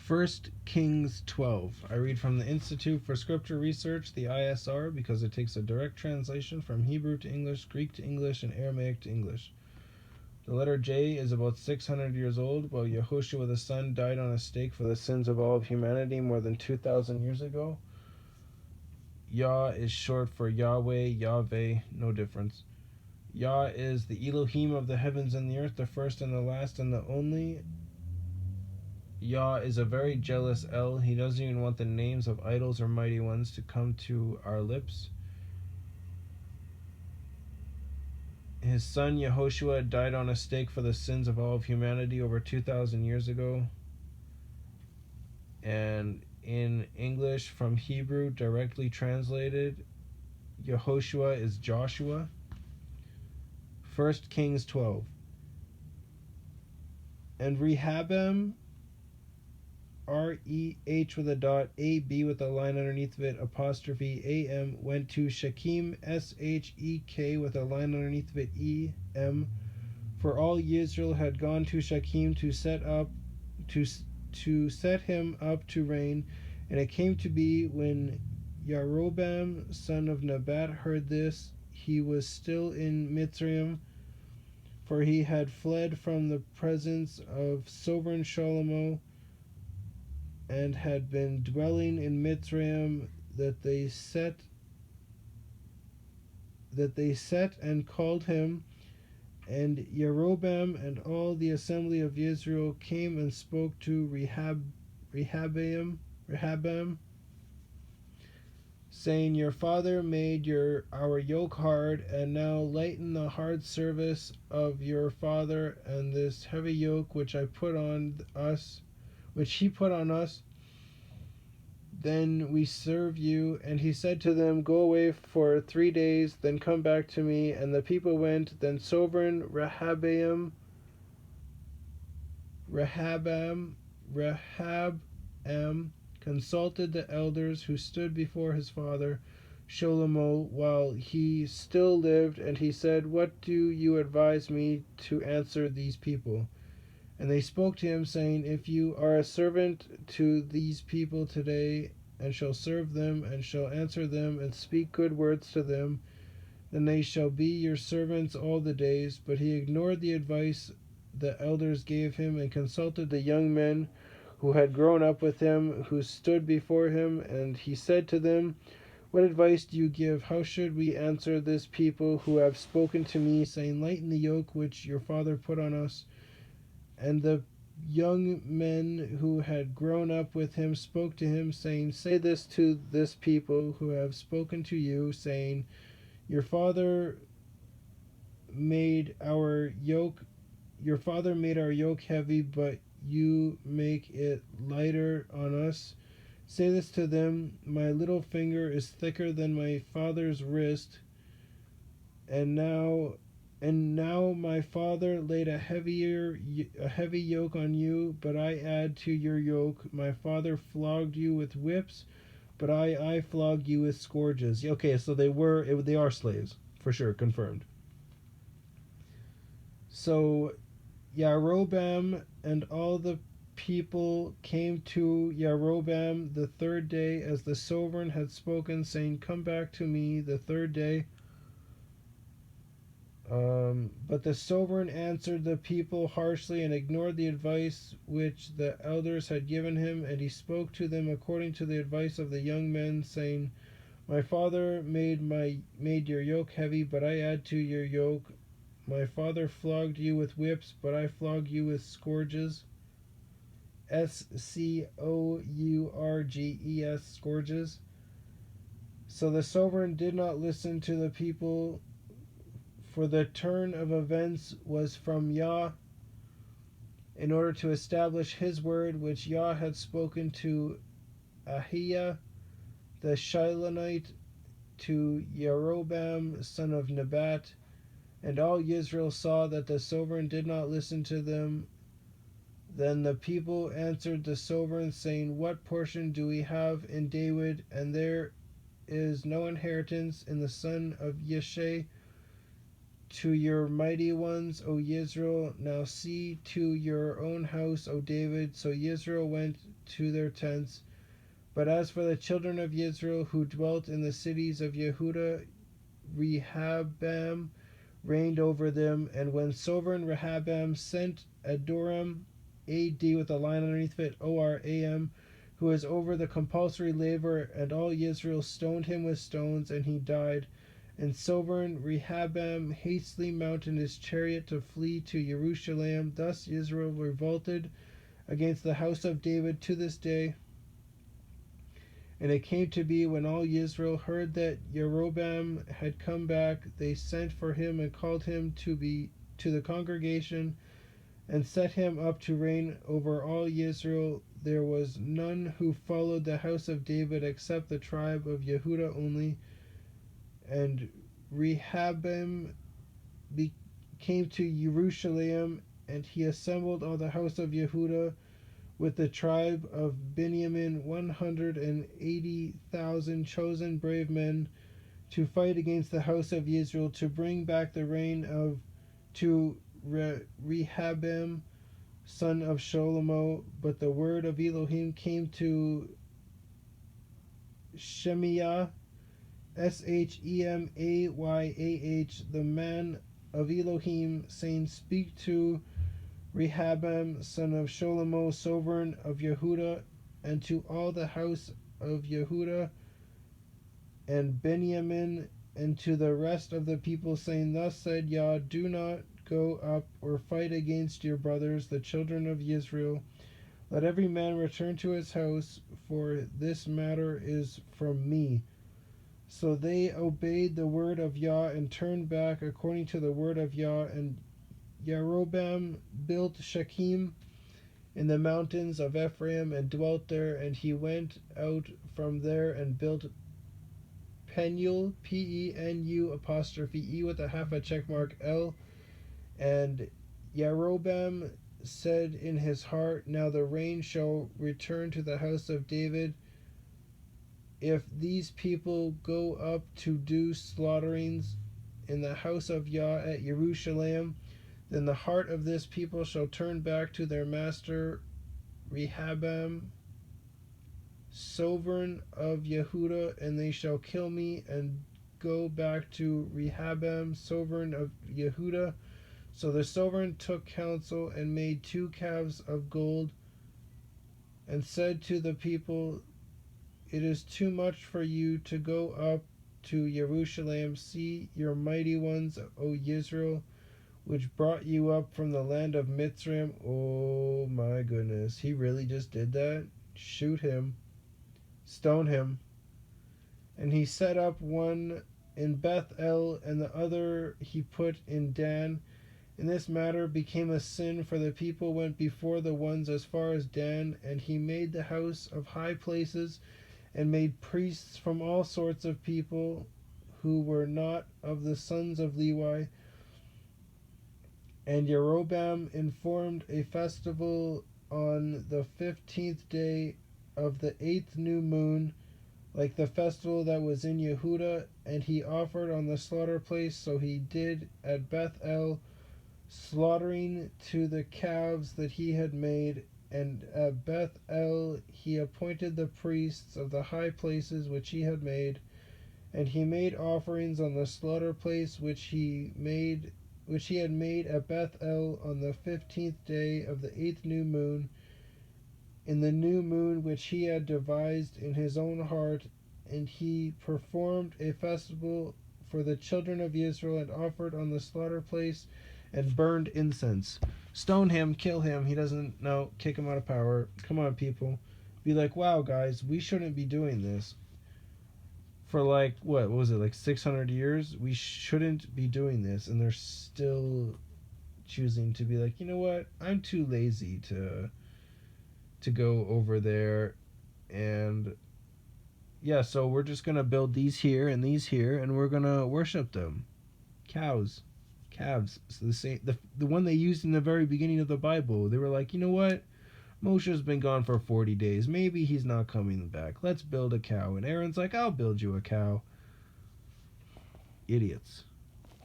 1 Kings 12. I read from the Institute for Scripture Research, the ISR, because it takes a direct translation from Hebrew to English, Greek to English, and Aramaic to English. The letter J is about 600 years old, while Yehoshua the Son died on a stake for the sins of all of humanity more than 2,000 years ago. Yah is short for YahWeh, YahWeh, no difference. Yah is the Elohim of the heavens and the earth, the first and the last and the only. Yah is a very jealous El. He doesn't even want the names of idols or mighty ones to come to our lips. His son Yehoshua died on a stake for the sins of all of humanity over 2,000 years ago. And in English, from Hebrew, directly translated, Yehoshua is Joshua. 1 Kings 12. And Rehoboam, R-E-H with a dot, A-B with a line underneath of it, apostrophe A-M, went to Shechem, S-H-E-K with a line underneath of it, E-M, for all Israel had gone to Shechem to set him up to reign. And it came to be, when Jeroboam son of Nebat heard this, he was still in Mitzrayim, for he had fled from the presence of sovereign Shlomo, and had been dwelling in Mitzrayim, that they set and called him. And Jeroboam and all the assembly of Israel came and spoke to Rehoboam, saying, Your father made our yoke hard, and now lighten the hard service of your father, and this heavy yoke which he put on us. Then we serve you. And he said to them, Go away for 3 days, then come back to me. And the people went. Then sovereign Rehoboam consulted the elders who stood before his father Shlomo while he still lived, and he said, What do you advise me to answer these people? And they spoke to him, saying, If you are a servant to these people today, and shall serve them, and shall answer them, and speak good words to them, then they shall be your servants all the days. But he ignored the advice the elders gave him, and consulted the young men who had grown up with him, who stood before him. And he said to them, What advice do you give? How should we answer this people who have spoken to me, saying, Lighten the yoke which your father put on us? And the young men who had grown up with him spoke to him, saying, Say this to this people who have spoken to you, saying, Your father made our yoke heavy, but you make it lighter on us. Say this to them, My little finger is thicker than my father's wrist, and now my father laid a heavy yoke on you, but I add to your yoke. My father flogged you with whips, but I flog you with scourges. Okay, so they are slaves, for sure, confirmed. So Jeroboam and all the people came to Jeroboam the 3rd day, as the sovereign had spoken, saying, Come back to me the 3rd day. But the sovereign answered the people harshly and ignored the advice which the elders had given him. And he spoke to them according to the advice of the young men, saying, My father made your yoke heavy, but I add to your yoke. My father flogged you with whips, but I flog you with scourges. Scourges, scourges. So the sovereign did not listen to the people, for the turn of events was from Yah, in order to establish his word which Yah had spoken to Ahiah the Shilonite, to Jeroboam son of Nebat. And all Israel saw that the sovereign did not listen to them. Then the people answered the sovereign, saying, What portion do we have in David? And there is no inheritance in the son of Yeshai. to your mighty ones, O Israel. Now see to your own house, O David. So Israel went to their tents. But as for the children of Israel who dwelt in the cities of Yehuda, Rehoboam reigned over them. And when sovereign Rehoboam sent Adoram, A-D with a line underneath it, O-R-A-M, who was over the compulsory labor, and all Israel stoned him with stones, and he died. And sovereign Rehoboam hastily mounted his chariot to flee to Jerusalem. Thus Israel revolted against the house of David to this day. And it came to be, when all Israel heard that Jeroboam had come back, they sent for him and called him to the congregation, and set him up to reign over all Israel. There was none who followed the house of David except the tribe of Yehuda only. And Rehoboam came to Jerusalem, and he assembled all the house of Yehuda with the tribe of Benjamin 180,000 chosen brave men to fight against the house of Israel, to bring back the reign to Rehoboam son of Shlomo. But the word of Elohim came to Shemaiah, Shemayah, the man of Elohim, saying, Speak to Rehoboam son of Shlomo, sovereign of Yehuda, and to all the house of Yehuda and Benjamin, and to the rest of the people, saying, Thus said Yah, do not go up or fight against your brothers, the children of Israel. Let every man return to his house, for this matter is from me. So they obeyed the word of Yah and turned back according to the word of Yah. And Jeroboam built Shechem in the mountains of Ephraim and dwelt there. And he went out from there and built Penuel, Penu apostrophe E with a half a check mark L. And Jeroboam said in his heart, Now the reign shall return to the house of David. If these people go up to do slaughterings in the house of Yah at Jerusalem, then the heart of this people shall turn back to their master Rehoboam, sovereign of Yehuda, and they shall kill me and go back to Rehoboam, sovereign of Yehuda. So the sovereign took counsel and made 2 calves of gold, and said to the people, It is too much for you to go up to Jerusalem. See your mighty ones, O Israel, which brought you up from the land of Mitzrayim. Oh my goodness, he really just did that? Shoot him. Stone him. And he set up one in Bethel, and the other he put in Dan. And this matter became a sin, for the people went before the ones as far as Dan, and he made the house of high places, and made priests from all sorts of people who were not of the sons of Levi. And Jeroboam informed a festival on the 15th day of the 8th new moon, like the festival that was in Yehuda, and he offered on the slaughter place. So he did at Bethel, slaughtering to the calves that he had made. And at Bethel he appointed the priests of the high places which he had made. And he made offerings on the slaughter place which he had made at Bethel on the 15th day of the 8th new moon, in the new moon which he had devised in his own heart. And he performed a festival for the children of Israel, and offered on the slaughter place, and burned incense. Stone him, kill him. He doesn't know. Kick him out of power. Come on, people. Be like, wow, guys, we shouldn't be doing this. For like, what was it, like 600 years? We shouldn't be doing this. And they're still choosing to be like, you know what? I'm too lazy to go over there. And yeah, so we're just going to build these here, and we're going to worship them. Calves. Calves. So the one they used in the very beginning of the Bible. They were like, you know what? Moshe's been gone for 40 days. Maybe he's not coming back. Let's build a cow. And Aaron's like, I'll build you a cow. Idiots.